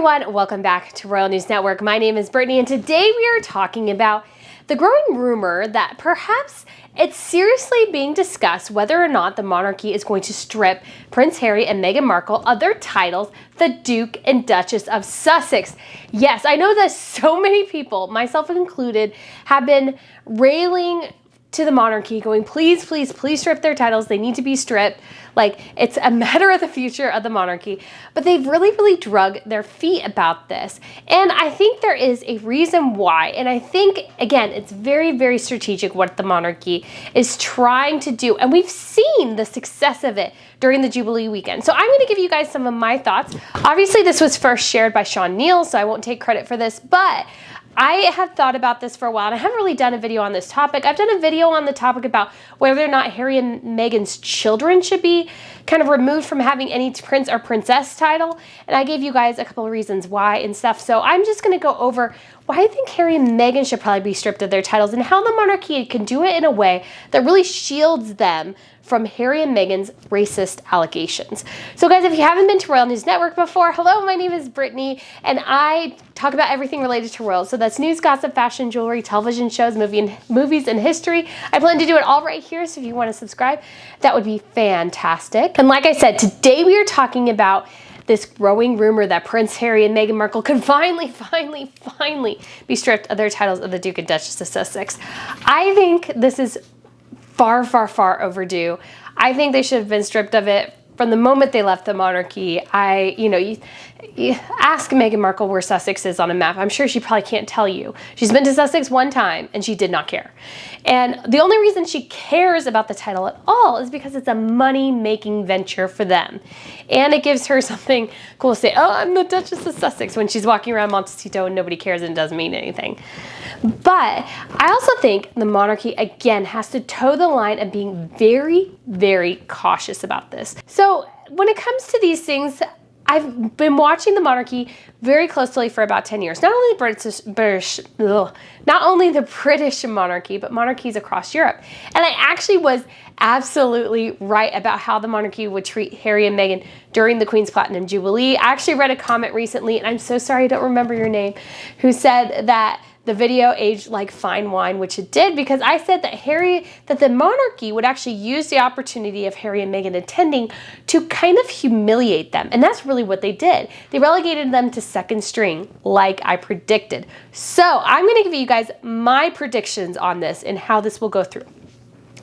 everyone, welcome back to Royal News Network. My name is Brittany and today we are talking about the growing rumor that perhaps it's seriously being discussed whether or not the monarchy is going to strip Prince Harry and Meghan Markle of their titles, the Duke and Duchess of Sussex. Yes, I know that so many people, myself included, have been railing to the monarchy going, please, please, please strip their titles. They need to be stripped. Like, it's a matter of the future of the monarchy. But they've really drug their feet about this. And I think there is a reason why. And I think, again, it's very strategic what the monarchy is trying to do. And we've seen the success of it during the Jubilee weekend. So I'm going to give you guys some of my thoughts. Obviously, this was first shared by Sean Neal, so I won't take credit for this. But I have thought about this for a while, and I haven't really done a video on this topic. I've done a video on the topic about whether or not Harry and Meghan's children should be kind of removed from having any prince or princess title, and I gave you guys a couple of reasons why and stuff. So I'm just going to go over why I think Harry and Meghan should probably be stripped of their titles and how the monarchy can do it in a way that really shields them from Harry and Meghan's racist allegations. So guys, if you haven't been to Royal News Network before, hello, my name is Brittany, and I talk about everything related to royals. So that's news, gossip, fashion, jewelry, television shows, movies, and history. I plan to do it all right here, so if you want to subscribe, that would be fantastic. And like I said, today we are talking about this growing rumor that Prince Harry and Meghan Markle could finally be stripped of their titles of the Duke and Duchess of Sussex. I think this is far overdue. I think they should have been stripped of it from the moment they left the monarchy. You ask Meghan Markle where Sussex is on a map. I'm sure she probably can't tell you. She's been to Sussex one time and she did not care. And the only reason she cares about the title at all is because it's a money-making venture for them. And it gives her something cool to say, oh, I'm the Duchess of Sussex, when she's walking around Montecito and nobody cares and it doesn't mean anything. But I also think the monarchy, again, has to toe the line of being very cautious about this. So when it comes to these things, I've been watching the monarchy very closely for about 10 years. Not only the British monarchy, but monarchies across Europe. And I actually was absolutely right about how the monarchy would treat Harry and Meghan during the Queen's Platinum Jubilee. I actually read a comment recently, and I'm so sorry I don't remember your name, who said that the video aged like fine wine, which it did, because I said that the monarchy would actually use the opportunity of Harry and Meghan attending to kind of humiliate them. And that's really what they did. They relegated them to second string, like I predicted. So I'm going to give you guys my predictions on this and how this will go through.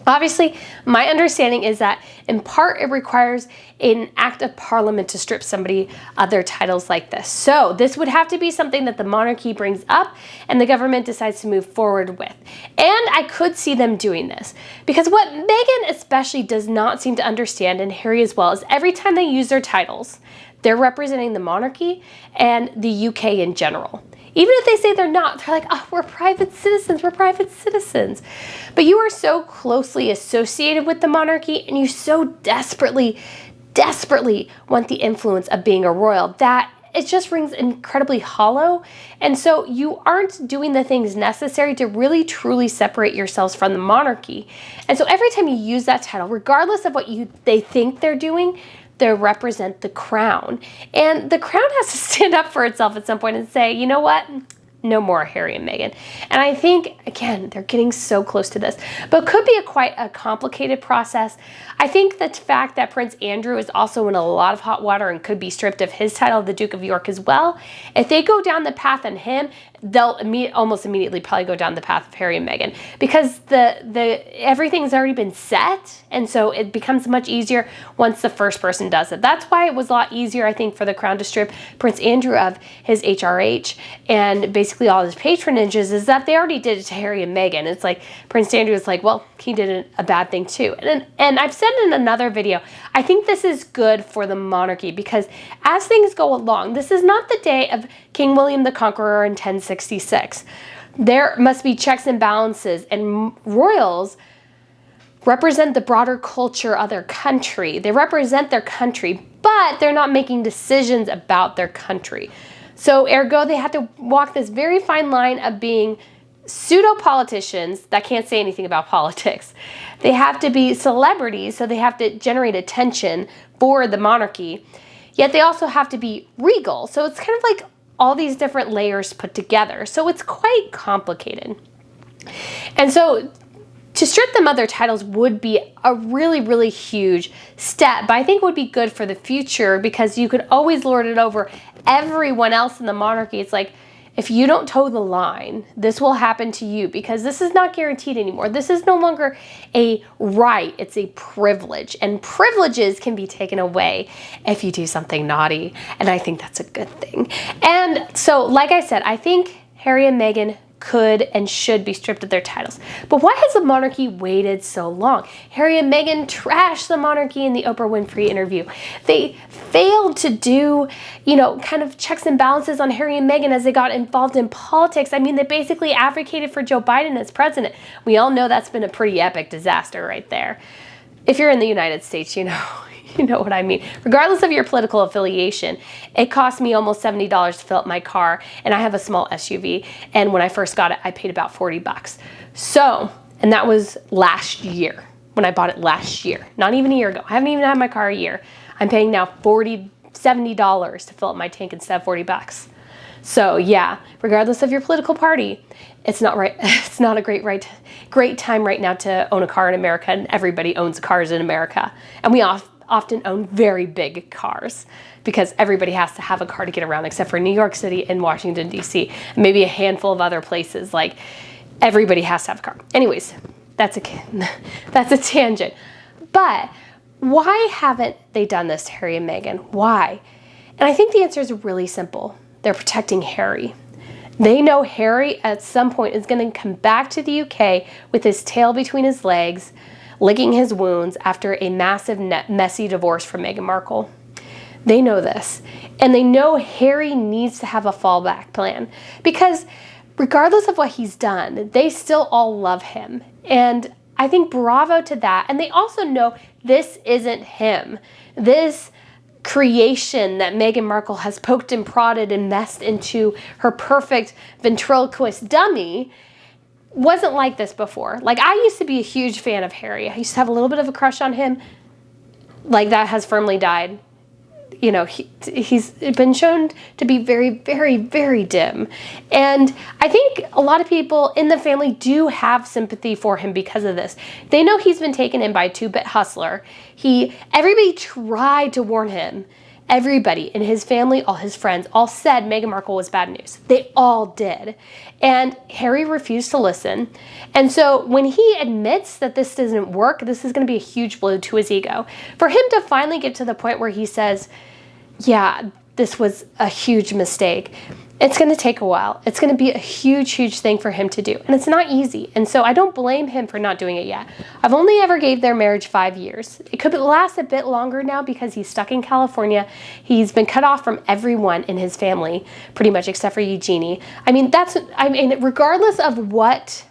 Obviously, my understanding is that in part it requires an act of parliament to strip somebody of their titles like this. So this would have to be something that the monarchy brings up and the government decides to move forward with. And I could see them doing this because what Meghan especially does not seem to understand, and Harry as well, is every time they use their titles, they're representing the monarchy and the UK in general. Even if they say they're not, they're like, oh, we're private citizens. But you are so closely associated with the monarchy and you so desperately want the influence of being a royal that it just rings incredibly hollow. And so you aren't doing the things necessary to really truly separate yourselves from the monarchy. And so every time you use that title, regardless of what they think they're doing, they represent the crown. And the crown has to stand up for itself at some point and say, you know what? No more Harry and Meghan. And I think, again, they're getting so close to this, but it could be quite a complicated process. I think the fact that Prince Andrew is also in a lot of hot water and could be stripped of his title of the Duke of York as well. If they go down the path on him, they'll almost immediately probably go down the path of Harry and Meghan because everything's already been set, and so it becomes much easier once the first person does it. That's why it was a lot easier, I think, for the crown to strip Prince Andrew of his HRH and basically all his patronages, is that they already did it to Harry and Meghan. It's like Prince Andrew is like, well, he did a bad thing too. And I've said in another video, I think this is good for the monarchy because as things go along, this is not the day of King William the Conqueror in 1066. There must be checks and balances, and royals represent the broader culture of their country. They represent their country, but they're not making decisions about their country. So ergo, they have to walk this very fine line of being pseudo-politicians that can't say anything about politics. They have to be celebrities, so they have to generate attention for the monarchy. yet they also have to be regal. So it's kind of like all these different layers put together. So it's quite complicated. And so to strip them of their titles would be a really, really huge step, but I think would be good for the future because you could always lord it over everyone else in the monarchy. It's like, if you don't toe the line, this will happen to you because this is not guaranteed anymore. This is no longer a right, it's a privilege, and privileges can be taken away if you do something naughty, and I think that's a good thing. And so, like I said, I think Harry and Meghan could and should be stripped of their titles. But why has the monarchy waited so long? Harry and Meghan trashed the monarchy in the Oprah Winfrey interview. They failed to do, kind of checks and balances on Harry and Meghan as they got involved in politics. I mean, they basically advocated for Joe Biden as president. We all know that's been a pretty epic disaster right there. If you're in the United States, you know what I mean. Regardless of your political affiliation, it cost me almost $70 to fill up my car, and I have a small SUV, and when I first got it, I paid about $40. So, and that was last year, when I bought it last year, not even a year ago. I haven't even had my car a year. I'm paying now $70 to fill up my tank instead of $40. So yeah, regardless of your political party, it's not right. It's not a great time right now to own a car in America, and everybody owns cars in America, and we often own very big cars because everybody has to have a car to get around, except for New York City and Washington, D.C., and maybe a handful of other places. Like, everybody has to have a car. Anyways, that's a tangent. But why haven't they done this to Harry and Meghan? Why? And I think the answer is really simple. They're protecting Harry. They know Harry at some point is going to come back to the UK with his tail between his legs, licking his wounds after a massive, messy divorce from Meghan Markle. They know this. And they know Harry needs to have a fallback plan because regardless of what he's done, they still all love him. And I think bravo to that. And they also know this isn't him. This creation that Meghan Markle has poked and prodded and messed into her perfect ventriloquist dummy wasn't like this before. Like, I used to be a huge fan of Harry. I used to have a little bit of a crush on him. Like, that has firmly died. He's been shown to be very, very, very dim. And I think a lot of people in the family do have sympathy for him because of this. They know he's been taken in by a two-bit hustler. Everybody tried to warn him. Everybody in his family, all his friends, all said Meghan Markle was bad news. They all did. And Harry refused to listen. And so when he admits that this doesn't work, this is going to be a huge blow to his ego. For him to finally get to the point where he says, yeah, this was a huge mistake, it's going to take a while. It's going to be a huge, huge thing for him to do. And it's not easy. And so I don't blame him for not doing it yet. I've only ever gave their marriage 5 years. It could last a bit longer now because he's stuck in California. He's been cut off from everyone in his family, pretty much except for Eugenie. Regardless of what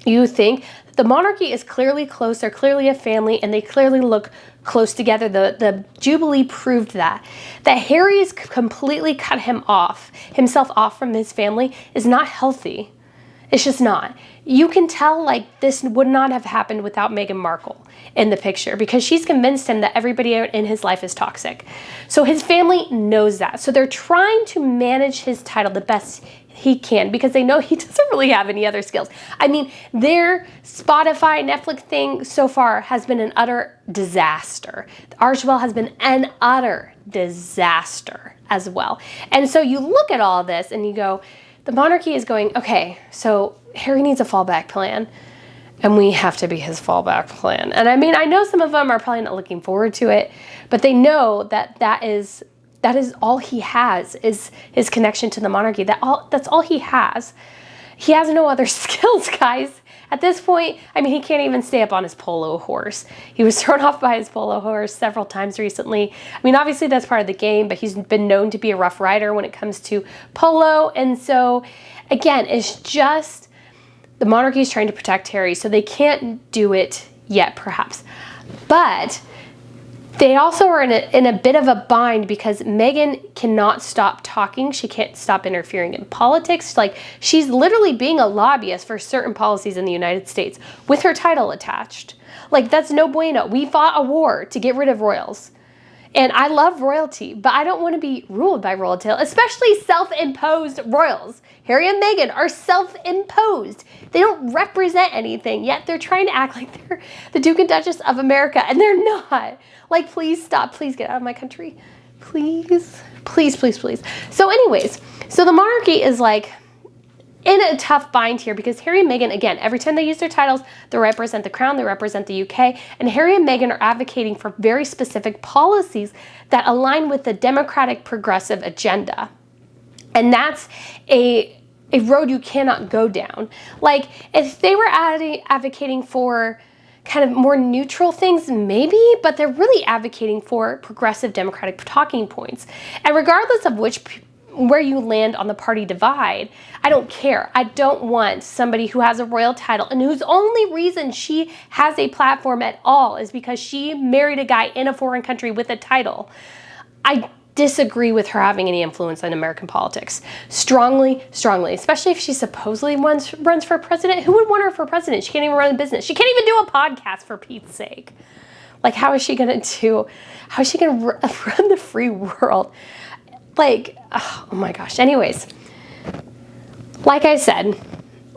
you think, the monarchy is clearly close. They're clearly a family, and they clearly look close together. The Jubilee proved that Harry's completely cut himself off from his family is not healthy. It's just not. You can tell, like, this would not have happened without Meghan Markle in the picture because she's convinced him that everybody in his life is toxic. So his family knows that. So they're trying to manage his title the best he can because they know he doesn't really have any other skills. I mean, their Spotify, Netflix thing so far has been an utter disaster. Archibald has been an utter disaster as well. And so you look at all this and you go, the monarchy is going, okay, so Harry needs a fallback plan, and we have to be his fallback plan. And I mean, I know some of them are probably not looking forward to it, but they know that is all he has is his connection to the monarchy. That's all he has. He has no other skills, guys. At this point, I mean, he can't even stay up on his polo horse. He was thrown off by his polo horse several times recently. I mean, obviously that's part of the game, but he's been known to be a rough rider when it comes to polo. And so, again, it's just the monarchy is trying to protect Harry, so they can't do it yet, perhaps. But they also are in a bit of a bind because Meghan cannot stop talking. She can't stop interfering in politics. Like, she's literally being a lobbyist for certain policies in the United States with her title attached. Like, that's no bueno. We fought a war to get rid of royals. And I love royalty, but I don't want to be ruled by royalty, especially self-imposed royals. Harry and Meghan are self-imposed. They don't represent anything, yet they're trying to act like they're the Duke and Duchess of America, and they're not. Like, please stop. Please get out of my country. Please. Please, please, please. So anyways, so the monarchy is like in a tough bind here because Harry and Meghan, again, every time they use their titles, they represent the crown, they represent the UK, and Harry and Meghan are advocating for very specific policies that align with the democratic progressive agenda. And that's a road you cannot go down. Like, if they were advocating for kind of more neutral things, maybe, but they're really advocating for progressive democratic talking points. And regardless of where you land on the party divide, I don't care. I don't want somebody who has a royal title and whose only reason she has a platform at all is because she married a guy in a foreign country with a title. I disagree with her having any influence on American politics. Strongly, strongly, especially if she supposedly runs for president. Who would want her for president? She can't even run a business. She can't even do a podcast, for Pete's sake. Like, how is she going to run the free world? Like, oh my gosh. Anyways, like I said,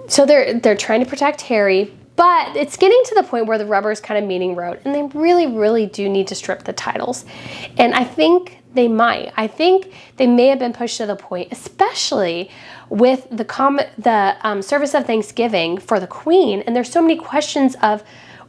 so they're trying to protect Harry, but it's getting to the point where the rubber is kind of meeting road, and they really, really do need to strip the titles. And I think they might. I think they may have been pushed to the point, especially with the service of Thanksgiving for the Queen. And there's so many questions of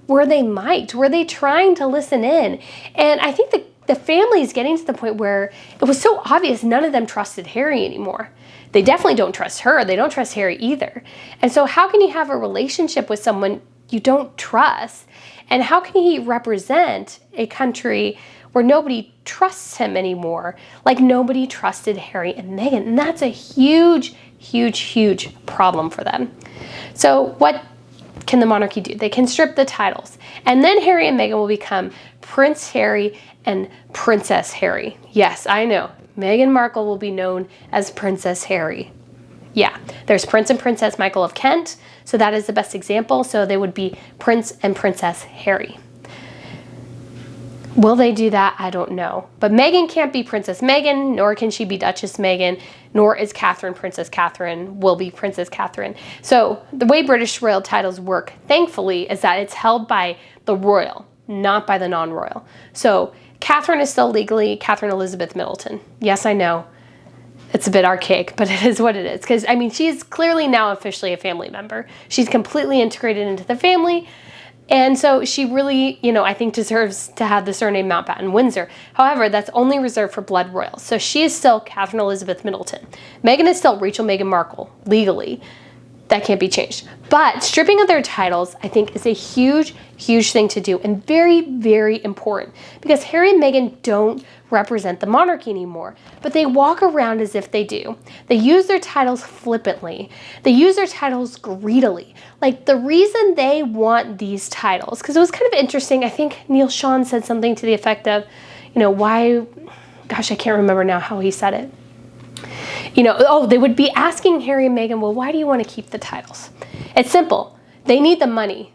were they mic'd? Were they trying to listen in? And I think the family is getting to the point where it was so obvious none of them trusted Harry anymore. They definitely don't trust her. They don't trust Harry either. And so how can you have a relationship with someone you don't trust? And how can he represent a country where nobody trusts him anymore, like nobody trusted Harry and Meghan? And that's a huge, huge, huge problem for them. So what can the monarchy do? They can strip the titles. And then Harry and Meghan will become Prince Harry and Princess Harry. Yes, I know. Meghan Markle will be known as Princess Harry. Yeah, there's Prince and Princess Michael of Kent, so that is the best example. So they would be Prince and Princess Harry. Will they do that? I don't know. But Meghan can't be Princess Meghan, nor can she be Duchess Meghan, nor is Catherine Princess Catherine, will be Princess Catherine. So the way British royal titles work, thankfully, is that it's held by the royal, not by the non-royal. So Catherine is still legally Catherine Elizabeth Middleton. Yes, I know. It's a bit archaic, but it is what it is. Because, I mean, she's clearly now officially a family member. She's completely integrated into the family. And so she really, I think deserves to have the surname Mountbatten Windsor. However, that's only reserved for blood royals. So she is still Catherine Elizabeth Middleton. Meghan is still Rachel Meghan Markle, legally. That can't be changed. But stripping of their titles, I think, is a huge, huge thing to do and very, very important because Harry and Meghan don't represent the monarchy anymore, but they walk around as if they do. They use their titles flippantly. They use their titles greedily. Like, the reason they want these titles, because it was kind of interesting, I think Neil Sean said something to the effect of, why, gosh, I can't remember now how he said it. They would be asking Harry and Meghan, well, why do you want to keep the titles? It's simple. They need the money.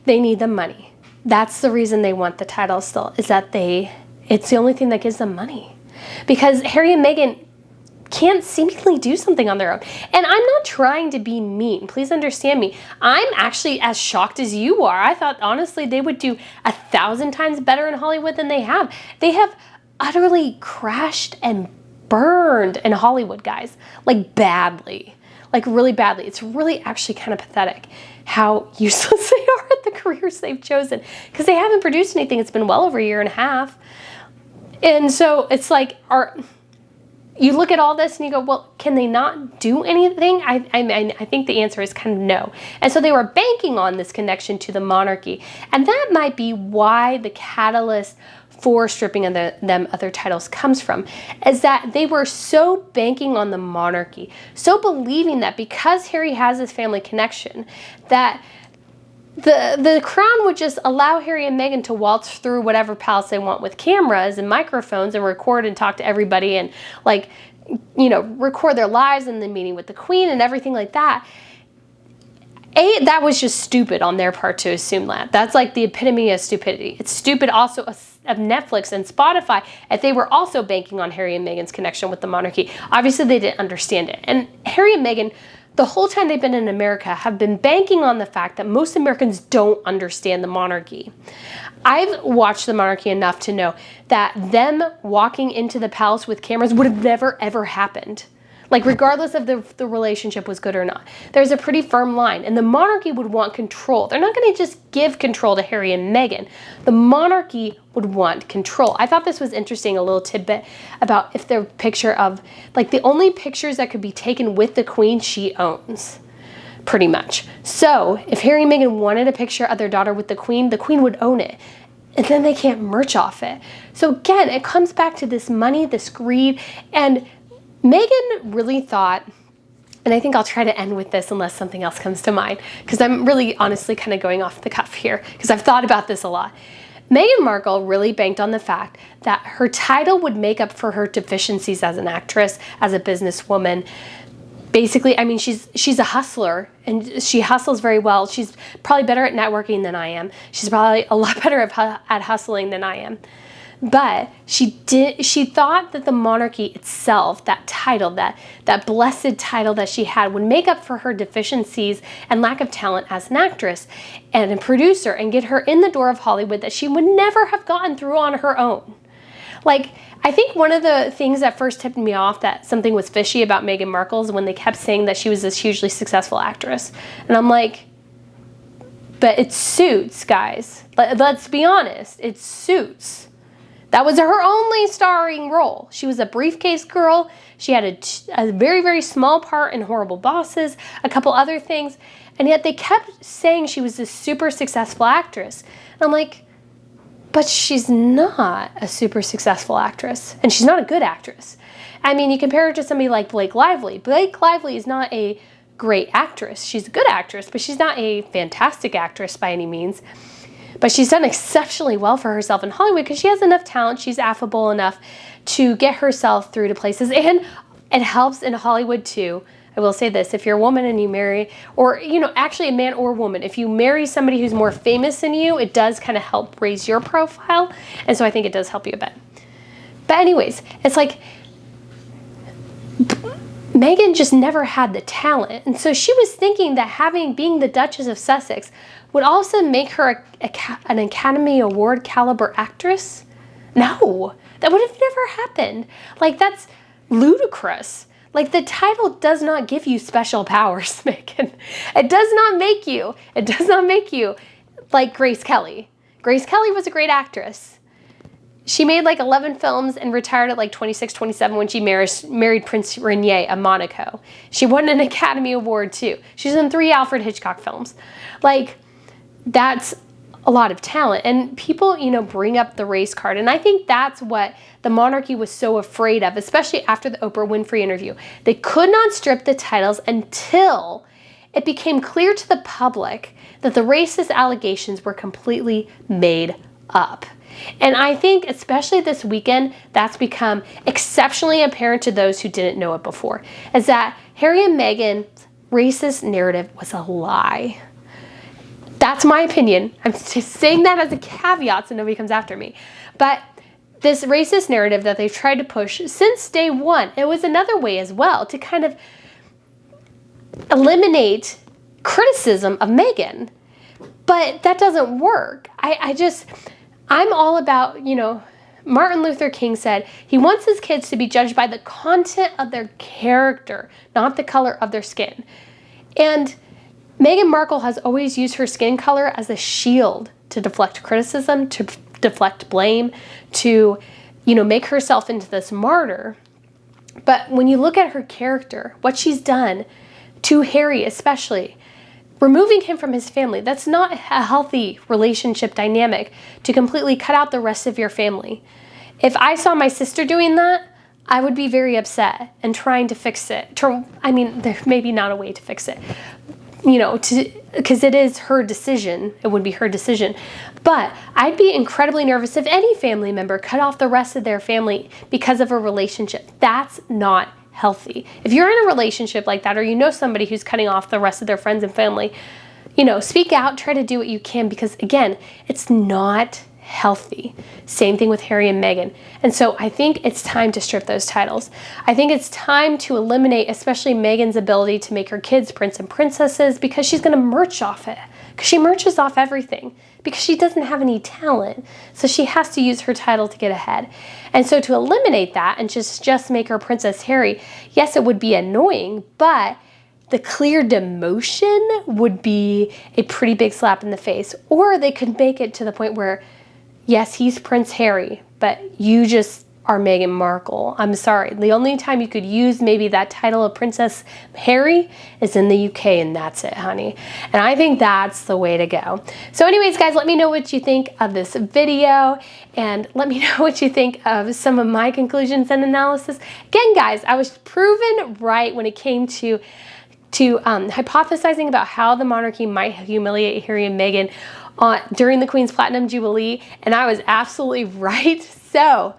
They need the money. That's the reason they want the titles still, is that it's the only thing that gives them money. Because Harry and Meghan can't seemingly do something on their own. And I'm not trying to be mean. Please understand me. I'm actually as shocked as you are. I thought, honestly, they would do 1,000 times better in Hollywood than they have. They have utterly crashed and burned in Hollywood, guys, like badly, like really badly. It's really actually kind of pathetic how useless they are at the careers they've chosen because they haven't produced anything. It's been well over a year and a half. And so it's like, you look at all this and you go, well, can they not do anything? I think the answer is kind of no. And so they were banking on this connection to the monarchy. And that might be why the catalyst for stripping of them other titles comes from, is that they were so banking on the monarchy, so believing that because Harry has this family connection, that the crown would just allow Harry and Meghan to waltz through whatever palace they want with cameras and microphones and record and talk to everybody and record their lives and the meeting with the Queen and everything like that. That was just stupid on their part to assume that. That's like the epitome of stupidity. It's stupid also of Netflix and Spotify if they were also banking on Harry and Meghan's connection with the monarchy. Obviously, they didn't understand it. And Harry and Meghan, the whole time they've been in America, have been banking on the fact that most Americans don't understand the monarchy. I've watched the monarchy enough to know that them walking into the palace with cameras would have never, ever happened. Like, regardless of the relationship was good or not. There's a pretty firm line, and the monarchy would want control. They're not going to just give control to Harry and Meghan. The monarchy would want control. I thought this was interesting, a little tidbit about if the picture of, like, the only pictures that could be taken with the Queen she owns, pretty much. So, if Harry and Meghan wanted a picture of their daughter with the Queen would own it. And then they can't merch off it. So again, it comes back to this money, this greed, and Meghan really thought, and I think I'll try to end with this unless something else comes to mind, because I'm really honestly kind of going off the cuff here, because I've thought about this a lot. Meghan Markle really banked on the fact that her title would make up for her deficiencies as an actress, as a businesswoman. Basically, I mean, she's a hustler, and she hustles very well. She's probably better at networking than I am. She's probably a lot better at hustling than I am. But she thought that the monarchy itself, that title, that blessed title that she had, would make up for her deficiencies and lack of talent as an actress and a producer and get her in the door of Hollywood that she would never have gotten through on her own. Like, I think one of the things that first tipped me off that something was fishy about Meghan Markle is when they kept saying that she was this hugely successful actress. And I'm like, but it suits, guys. Let's be honest, it suits. That was her only starring role. She was a briefcase girl. She had a very, very small part in Horrible Bosses, a couple other things, and yet they kept saying she was this super successful actress. And I'm like, but she's not a super successful actress, and she's not a good actress. I mean, you compare her to somebody like Blake Lively. Blake Lively is not a great actress. She's a good actress, but she's not a fantastic actress by any means. But she's done exceptionally well for herself in Hollywood because she has enough talent. She's affable enough to get herself through to places. And it helps in Hollywood too. I will say this, if you're a woman and you marry, or, you know, actually a man or woman, if you marry somebody who's more famous than you, it does kind of help raise your profile. And so I think it does help you a bit. But anyways, it's like Meghan just never had the talent. And so she was thinking that being the Duchess of Sussex would also make her an Academy Award caliber actress. No, that would have never happened. Like, that's ludicrous. Like, the title does not give you special powers, Meghan. It does not make you like Grace Kelly. Grace Kelly was a great actress. She made like 11 films and retired at like 26, 27 when she married Prince Rainier of Monaco. She won an Academy Award too. She's in 3 Alfred Hitchcock films. Like, that's a lot of talent. And people, you know, bring up the race card. And I think that's what the monarchy was so afraid of, especially after the Oprah Winfrey interview. They could not strip the titles until it became clear to the public that the racist allegations were completely made up. And I think, especially this weekend, that's become exceptionally apparent to those who didn't know it before, is that Harry and Meghan's racist narrative was a lie. That's my opinion. I'm just saying that as a caveat so nobody comes after me. But this racist narrative that they've tried to push since day one, it was another way as well to kind of eliminate criticism of Meghan. But that doesn't work. I'm all about, you know, Martin Luther King said he wants his kids to be judged by the content of their character, not the color of their skin. And Meghan Markle has always used her skin color as a shield to deflect criticism, to deflect blame, to, you know, make herself into this martyr. But when you look at her character, what she's done to Harry especially, removing him from his family, that's not a healthy relationship dynamic to completely cut out the rest of your family. If I saw my sister doing that, I would be very upset and trying to fix it. I mean, there may be not a way to fix it, you know, because it is her decision. It would be her decision. But I'd be incredibly nervous if any family member cut off the rest of their family because of a relationship. That's not healthy. If you're in a relationship like that, or you know somebody who's cutting off the rest of their friends and family, you know, speak out, try to do what you can, because again, it's not healthy. Same thing with Harry and Meghan. And so I think it's time to strip those titles. I think it's time to eliminate, especially Meghan's ability to make her kids prince and princesses, because she's going to merch off it. Because she merches off everything. Because she doesn't have any talent. So she has to use her title to get ahead. And so to eliminate that and just make her Princess Harry, yes, it would be annoying, but the clear demotion would be a pretty big slap in the face. Or they could make it to the point where, yes, he's Prince Harry, but you just are Meghan Markle. I'm sorry. The only time you could use maybe that title of Princess Harry is in the UK, and that's it, honey. And I think that's the way to go. So anyways, guys, let me know what you think of this video, and let me know what you think of some of my conclusions and analysis. Again, guys, I was proven right when it came to hypothesizing about how the monarchy might humiliate Harry and Meghan during the Queen's Platinum Jubilee, and I was absolutely right. So,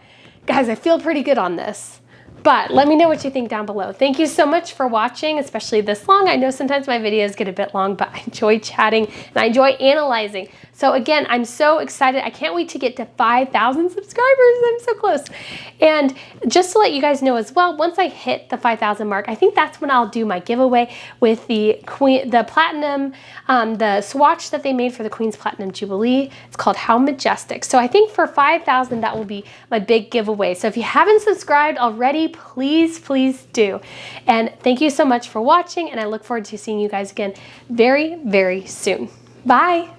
guys, I feel pretty good on this. But let me know what you think down below. Thank you so much for watching, especially this long. I know sometimes my videos get a bit long, but I enjoy chatting and I enjoy analyzing. So again, I'm so excited. I can't wait to get to 5,000 subscribers. I'm so close. And just to let you guys know as well, once I hit the 5,000 mark, I think that's when I'll do my giveaway with the Platinum, the swatch that they made for the Queen's Platinum Jubilee. It's called How Majestic. So I think for 5,000, that will be my big giveaway. So if you haven't subscribed already, please, please do. And thank you so much for watching, and I look forward to seeing you guys again very, very soon. Bye.